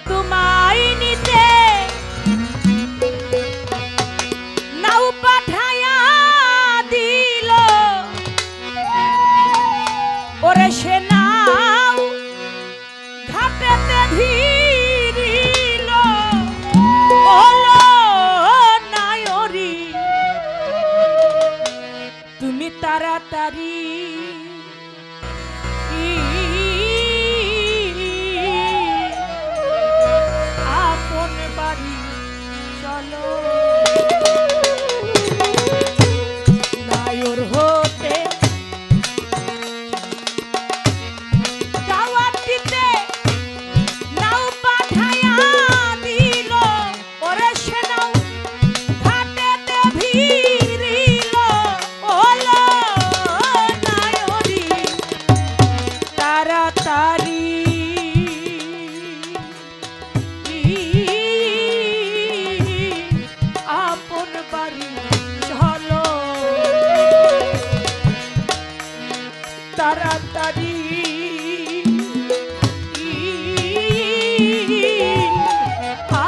তোমায় নিতে নাও পাঠায়া দিল ওরে সে নাও ঘাটেতে ভিড়িল ওলো নায়রি তুমি তাড়াতাড়ি আপন বাড়ি চলো নায়র হতে দাওয়াত দিতে নাও পাঠায়া দিল ওরে সে নাও ঘাটেতে ভিড়িল ওলো নায়রি তাড়াতাড়ি আপন বাড়ি চলো তাড়াতাড়ি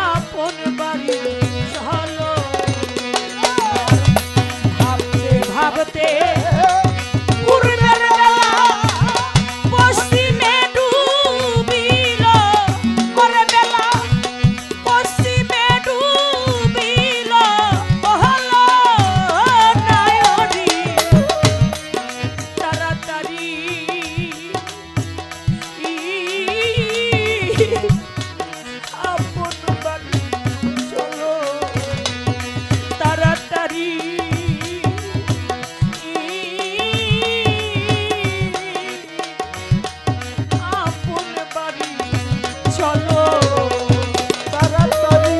আপন বাড়ি চলো ভাবতে ভাবতে পূর্বের বেলা পশ্চিমে ডুবিল ওরে বেলা পশ্চিমে ডুবিল হলো নায়রি তাড়াতাড়ি আপন বাড়ি চলো তাড়াতাড়ি আপন বাড়ি চলো তাড়াতাড়ি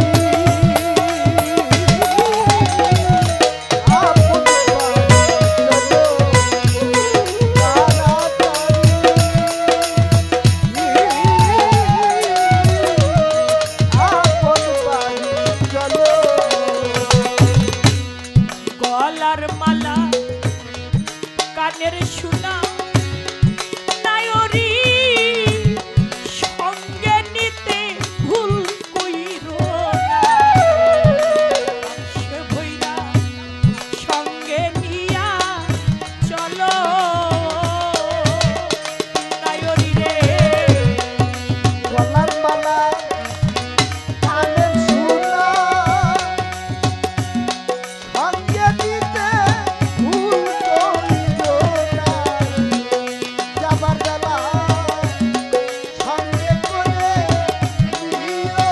গলার মালা কানের সোনা নায়রি সঙ্গে নিতে ভুল কইরো না সে ভৈরা সঙ্গে নিয়া চলো নায়রি রে গলার মালা কানের সোনা সঙ্গে দিতে ভুল করিও না যাবার বেলা সঙ্গে করে নিও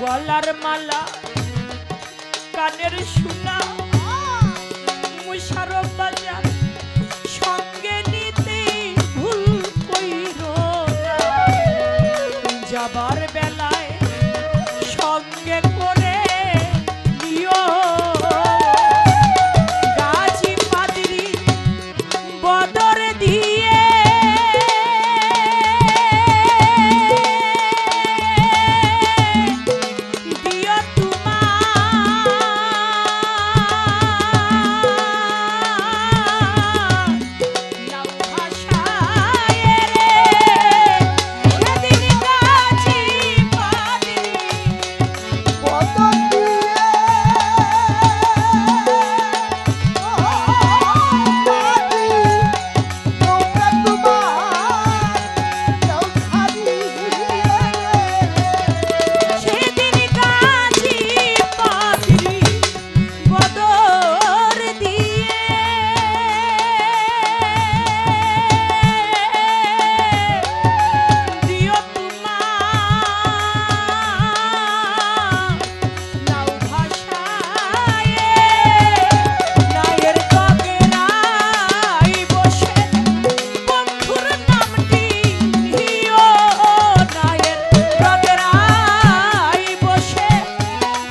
গলার মালা কানের সোনা মুশারফ বাজার সঙ্গে নিতে ভুল কইরো না যাবার বেলায় সঙ্গে করে নিও গাজী পাদ্রী বদর দিয়ে দিও তোমার নাও ভাষায় রে সেদিন গাজী পাদ্রী বদন দিয়ে পাদি নৌকা তোমার যাও ছাড়ি সেদিন গাজী পাদ্রী বদর দিয়ে দিও তোমার নাও ভাষায় নায়ের গগরাই বসে বন্ধুর নামটি নিও নায়ের গগরাই বসে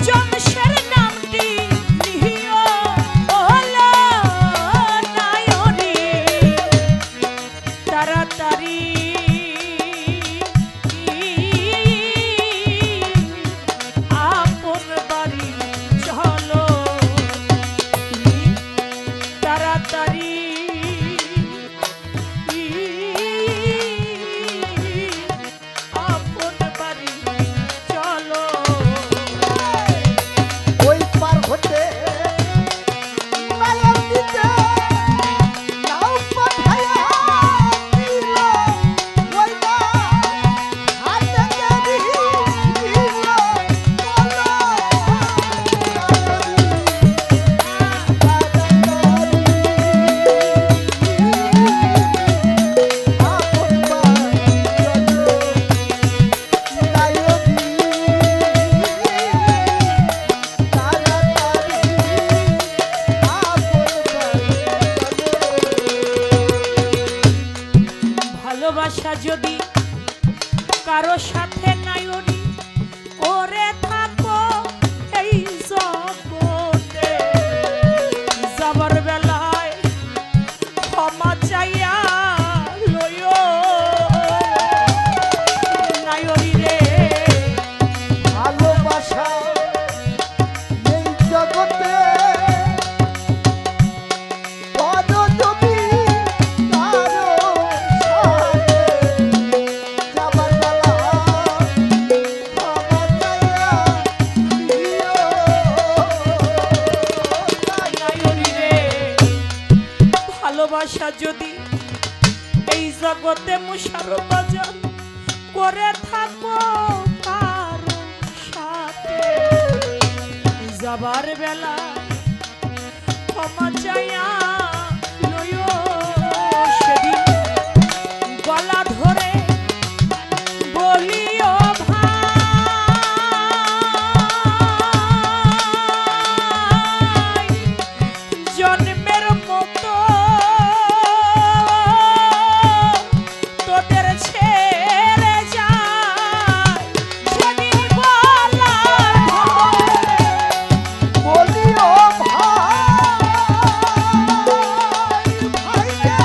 জমশের নামটি নিও ওলো নায়রি তাড়াতাড়ি আপন বাড়ি চলো তাড়াতাড়ি ভালোবাসা যদি কারো সাথে নায়রি করে থাকো এই জগতে, যাবার বেলায় ক্ষমা চাইয়া লইও নায়রি রে। ভালোবাসা এই জগতে বড় তুমি কারো সাথে যাবার বেলা ক্ষমা চাইয়া দিও নায়রি রে, ভালোবাসা যদি এই জগতে মুশারফ বাজার করে থাকো কারো সাথে, যাবার বেলা ক্ষমা চাইয়া লইও। সেদিন গলা ধরে বলিও ভাই, জন্মের মতো তোদের ছেড়ে যায়। সেদিন গলা ধরে বলিও ভাই ভাইকে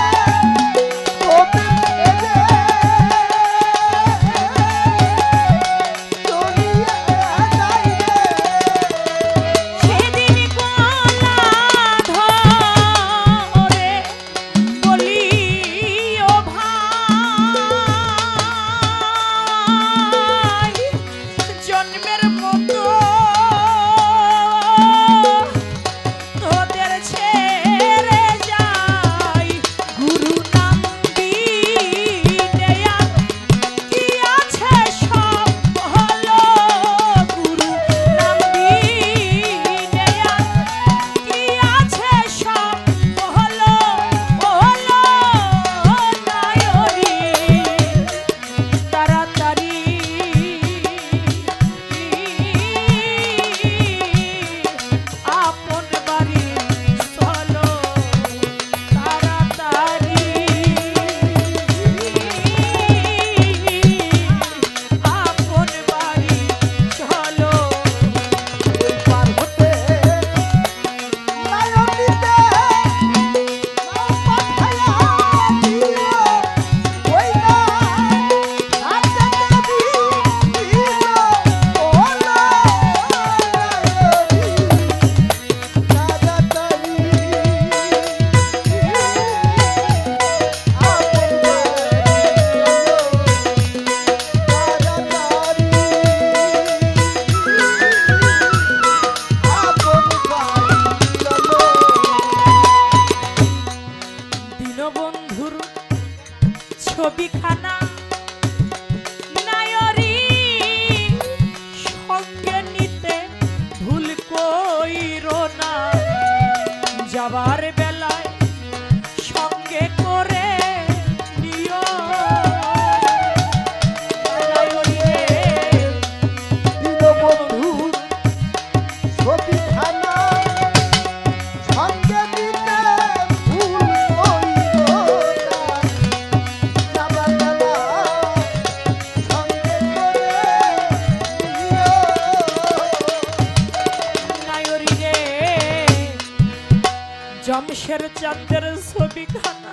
তোদের ছেড়ে চলিয়া যাই রে। সেদিন গলা ধরে বলিও ভাই, জন্মের মতো তোদের ছেড়ে যাই। গুরু নাম দিতে আর কি আছে সব হলো, গুরু নাম দিতে আর কি আছে সব হলো, হলো নায়রি তাড়াতাড়ি আপন বাড়ি চলো, তাড়াতাড়ি আপন বাড়ি চলো। পার হতে নায়নিতে নাও পাঠায়া দিও, ওই না রাতে দেবী দিল ওলা নায়নি তাড়াতাড়ি আপন দীনবন্ধুর ছবিখানা নায়রি সঙ্গে নিতে ভুল কইরো না, যাবার বেলায় সঙ্গে করে নিও নায়রি রে। দীনবন্ধুর ছবিখানা সঙ্গে দিতে ভুল কইরো না, যাবার বেলা সঙ্গে করে দিও। নায়রি রে, জমশের চাঁদের ছবিখানা